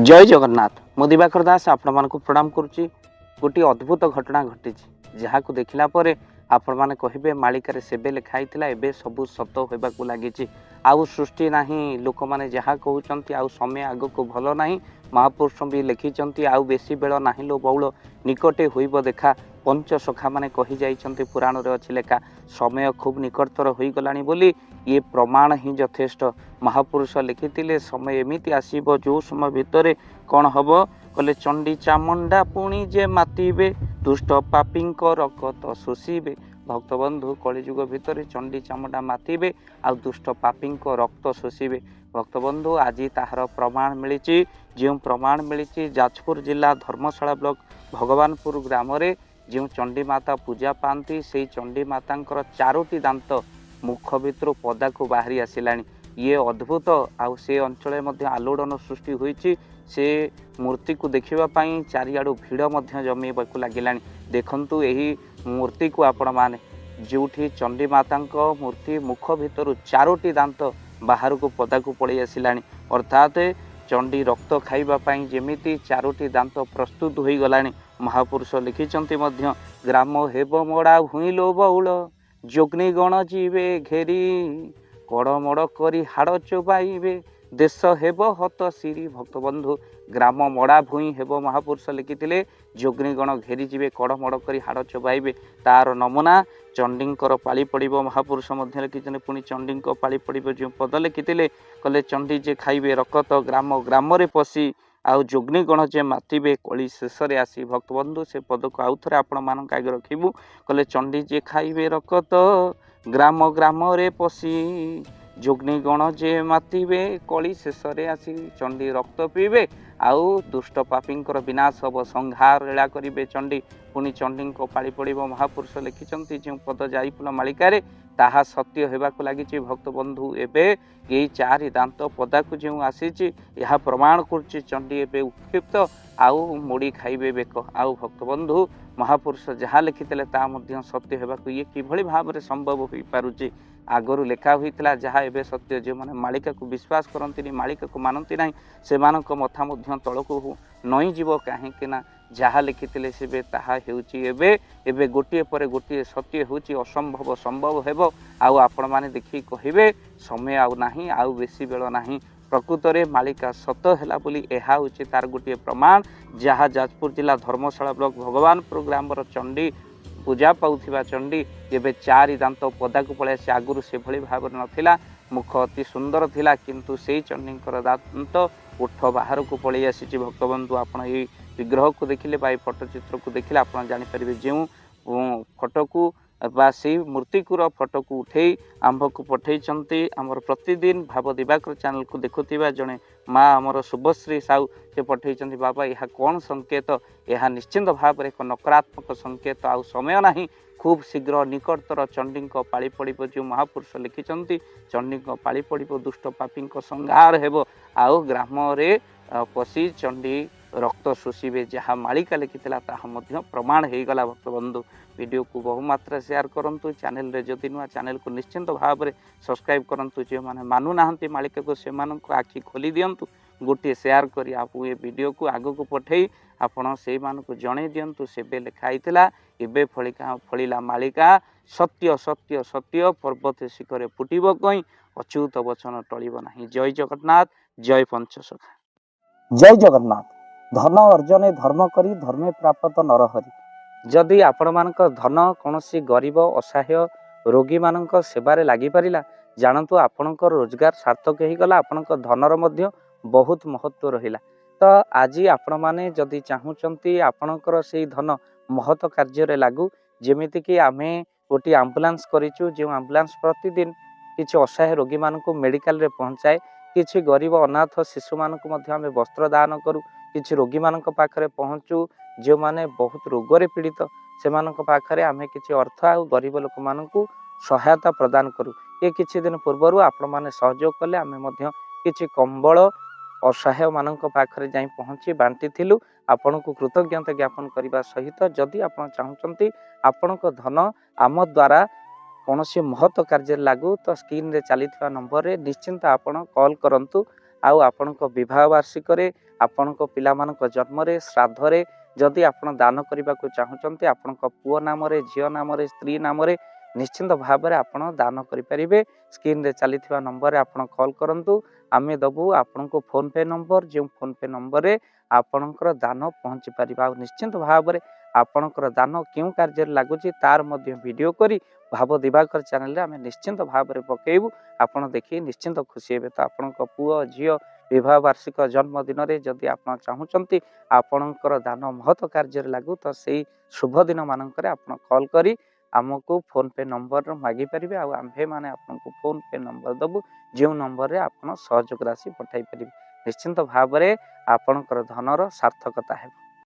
जय जगन्नाथ मु दिवाकर दास आपण मानक प्रणाम करुच्ची। गोटे अद्भुत घटना घटी जहाँ को देखला परे आपण माने कहिबे मालिकार सेबे लिखाई एबे सबू सत होबाकू लगी। आउ सृष्टि नाही लोक माने जहाँ कहउचंती आउ समय आग को भल नाही। महापुरुष भी लिखिचंती आउ बेसी बेल नाही लो बउल निकटे होइब देखा। पंच सखा माने कहि जाइचंती पुराण रे अछि लेखा समय खूब निकटतर होई गलानी बोली ये प्रमाण ही यथेष्ट। महापुरुष लिखिथिले समय एमिति आसीबो जो समय भितरे कौन हब कले चंडी चामुंडा पुणी जे मातिबे दुष्ट पापींक रकत शोषिबे। भक्तबंधु कलिजुग भितर चंडी चामुंडा मातिबे आ दुष्ट पापींक रक्त शोषिबे। भक्तबंधु आज ताहार प्रमाण मिली जो प्रमाण मिली जाजपुर जिला धर्मशाला ब्लॉक भगवानपुर ग्राम रे जो चंडी माता पूजा पाती से चंडी माता चारोटी दांत मुख भितर पदा को बाहरी आसिलानी। ये अद्भुत आउ से अंचल मध्य आलोड़न सृष्टि होईची। से मूर्ति को देखिबा चारिआडू भिड़ जमीबा लगिला। देखंतु यही मूर्ति को आपण माने जोठी चंडी माता मूर्ति मुख भितर चारोटी दांत बाहर को पदा को पड़े आसिलानी। अर्थात चंडी रक्त खाइबापी जेमिति चारोटी दांत प्रस्तुत हो गलानी। महापुरुष लिखिचंती मध्य ग्राम हेब मोड़ा भूइलो बउल जोग्नि गण जीवे घेरी कड़मड़ करी हाड़ चोबाइबे देश हेब हत सिरी। भक्तबंधु ग्राम मड़ा भूई हेब महापुरुष लिखिथिले जोग्निगण घेरी जीवे कड़मड़ करी हाड़ चोबाइबे। तार नमूना चंडींकर पाली पड़िबो। महापुरुष मध्य लिखिछन पुणी चंडींक पाली पड़िबो जो पद लिखिथिले कले चंडी जे खाइबे रकत ग्राम ग्राम रे पशी आउ जोग्निगण जे मातिबे कली शेष आसी। भक्तबंधु से पद को आउ थरे आपण मानक आगे रखिबु कले चंडी जे खाइबे रकत ग्राम ग्राम रे पशी जोग्निगण जे मातिबे कली शेष आसी। चंडी रक्त पीबे आउ दुष्ट पापींकर विनाश हब संहार लीला करिबे चंडी। पुणी चंडी को पाली पड़िबो। महापुरुष लिखिचंती जो पद जाइफुल मालिकारे ताहा सत्य हेबाकू लागिछि। भक्तबंधु एबे यही चारि दांत पदा को जो आसीछि यह प्रमाण करुछि चंडी एबे उत्क्षिप्त आउ मुड़ी खाइबे बेक। आउ भक्तबंधु महापुरुष जहाँ लिखिते ता मध्य सत्य हेबाकू ये किभଳି भाबरे संभव होई पारुछि। आगरू लेखा होइतला जहाँ एबे सत्य जो माने मालिका को विश्वास करंतिनी मालिका को मानती नाही सेमानक मथा मध्य तळकू नई जीव काहेकि ना जहाँ लिखिते सेबे ताहा हेउछि एबे एबे गोटिए परे गोटिए सत्य हेउछि असंभव संभव हेबो। आउ आपण माने देखि कहिबे समय आउ नाही आउ बेसी बेल नाही। प्रकृत रे मालिका सत हैला बोली एहा होछि तार गोटिए प्रमाण। जहाँ जाजपुर जिला धर्मशाला ब्लॉक भगवानपुर ग्राम चंडी पूजा पाउथिबा चंडी एबे चारि दांत पदा को पळे आसी। आगुरु से भली भाବରେ नथिला मुख अति सुंदर थिला किंतु सेई चंडींकर दांत उठ बाहर को पळे आसी। भक्तबंधु आपण एई विग्रह को देखिले बा फोटो चित्र को देखिले आपण जानि परिबे जो फोटो को बा से मूर्ति को फोटो को उठे आंभ को पठेइचंती आमर प्रतिदिन भाव दिवाकर चैनल को देखुथिबा जने माँ आमर शुभश्री साहू से पठेइचंती। बाबा यह कौन संकेत यह निश्चिंत भाव एक नकारात्मक संकेत आउ समय नाही खूब शीघ्र निकटतर चंडी पाली पड़िबो। जो महापुरुष लिखिचंती चंडी पाली पड़िबो दुष्ट पापी संहार हेबो आउ ग्राम रे पशी चंडी रक्त शोषिबे जहाँ मालिका लिखिथिला ताहा मध्य प्रमाण हो गला। भक्तबंधु वीडियो को बहुमात्रा शेयर करंतु। चैनल रे जदि नुआ चैनल को निश्चिंत भाव में सब्सक्राइब करंतु। जो माने मानु नाहंती मालिका को से मानक आखि खोली दियंतु गोटे शेयर करी आप ये वीडियो को आगो को पठेई आपण से मानक जणे दियंतु सेबे लिखाइथिला एबे फळिला मालिका सत्य सत्य सत्य पर्वत शिखरे फुटिबो कहीं अच्युत वचन टळिबो नाही। जय जगन्नाथ जय पंचसखा। जय जगन्नाथ। धन अर्जने धर्म करी धर्मे प्राप्त नरहरि। जदि आपण मानक धन कौनसी गरीब असहाय रोगी मानक सेवारे लागि परिला जानतु आपणक रोजगार सार्थक हो गला। आपणक धनर मध्य बहुत महत्व रहिला। तो आज आपण माने जदि चाहूचंती आपणकर से धन महत कार्य लागू जेमिति कि आमे गोटी एम्बुलेंस करिचु जो एम्बुलेंस प्रतिदिन किछि असहाय रोगी मानक मेडिकल रे पहुंचाए किछि गरीब अनाथ शिशु मानक मध्य आमे वस्त्र दान करू किछि रोगी मानक पाखरे पहुंचू जो माने बहुत रोगरे पीड़ित से मानक पाखरे आमे किछि अर्थ आ गरीब लोक मानकू सहायता प्रदान करू। ये किछि दिन पूर्वरु आपण माने सहयोग कले आमे मध्य किछि कंबल असहाय मानक पाखरे जाई पहुंची बांटी थिलु। आपनको कृतज्ञता ज्ञापन करने सहित जदि आपण चाहूचंती आपणक धन आम द्वारा कौन महत्व कार्य लागू तो स्क्रीन रे चली नंबर रे निश्चिंत आपण कॉल करंतु। ଆଉ ଆପଣଙ୍କ ବିବାହ ବାର୍ଷିକରେ, ଆପଣଙ୍କ ପିଲାମାନଙ୍କ ଜନ୍ମରେ, ଶ୍ରାଦ୍ଧରେ ଯଦି ଆପଣ ଦାନ କରିବାକୁ ଚାହୁଁଛନ୍ତି, ଆପଣଙ୍କ ପୁଅ ନାମରେ, ଝିଅ ନାମରେ, ସ୍ତ୍ରୀ ନାମରେ ନିଶ୍ଚିନ୍ତ ଭାବରେ ଆପଣ ଦାନ କରିପାରିବେ। ସ୍କ୍ରିନରେ ଚାଲିଥିବା ନମ୍ବରରେ ଆପଣ କଲ୍ କରନ୍ତୁ, ଆମେ ଦେବୁ ଆପଣଙ୍କୁ ଫୋନ୍ପେ ନମ୍ବର, ଯେଉଁ ଫୋନ୍ପେ ନମ୍ବରରେ ଆପଣଙ୍କର ଦାନ ପହଞ୍ଚି ପାରିବ। ଆଉ ନିଶ୍ଚିନ୍ତ ଭାବରେ ଆପଣଙ୍କର ଦାନ କେଉଁ କାର୍ଯ୍ୟରେ ଲାଗୁଛି ତାର ମଧ୍ୟ ଭିଡ଼ିଓ କରି ଭାବ ଦିବାକର ଚ୍ୟାନେଲରେ ଆମେ ନିଶ୍ଚିନ୍ତ ଭାବରେ ପକାଇବୁ। ଆପଣ ଦେଖି ନିଶ୍ଚିନ୍ତ ଖୁସି ହେବେ। ତ ଆପଣଙ୍କ ପୁଅ ଝିଅ ବିବାହ ବାର୍ଷିକ ଜନ୍ମଦିନରେ ଯଦି ଆପଣ ଚାହୁଁଛନ୍ତି ଆପଣଙ୍କର ଦାନ ମହତ କାର୍ଯ୍ୟରେ ଲାଗୁ, ତ ସେଇ ଶୁଭ ଦିନ ମାନଙ୍କରେ ଆପଣ କଲ୍ କରି ଆମକୁ ଫୋନ୍ପେ ନମ୍ବର ମାଗିପାରିବେ। ଆଉ ଆମ୍ଭେମାନେ ଆପଣଙ୍କୁ ଫୋନ୍ପେ ନମ୍ବର ଦେବୁ, ଯେଉଁ ନମ୍ବରରେ ଆପଣ ସହଯୋଗ ରାଶି ପଠାଇ ପାରିବେ। ନିଶ୍ଚିନ୍ତ ଭାବରେ ଆପଣଙ୍କର ଧନର ସାର୍ଥକତା ହେବ।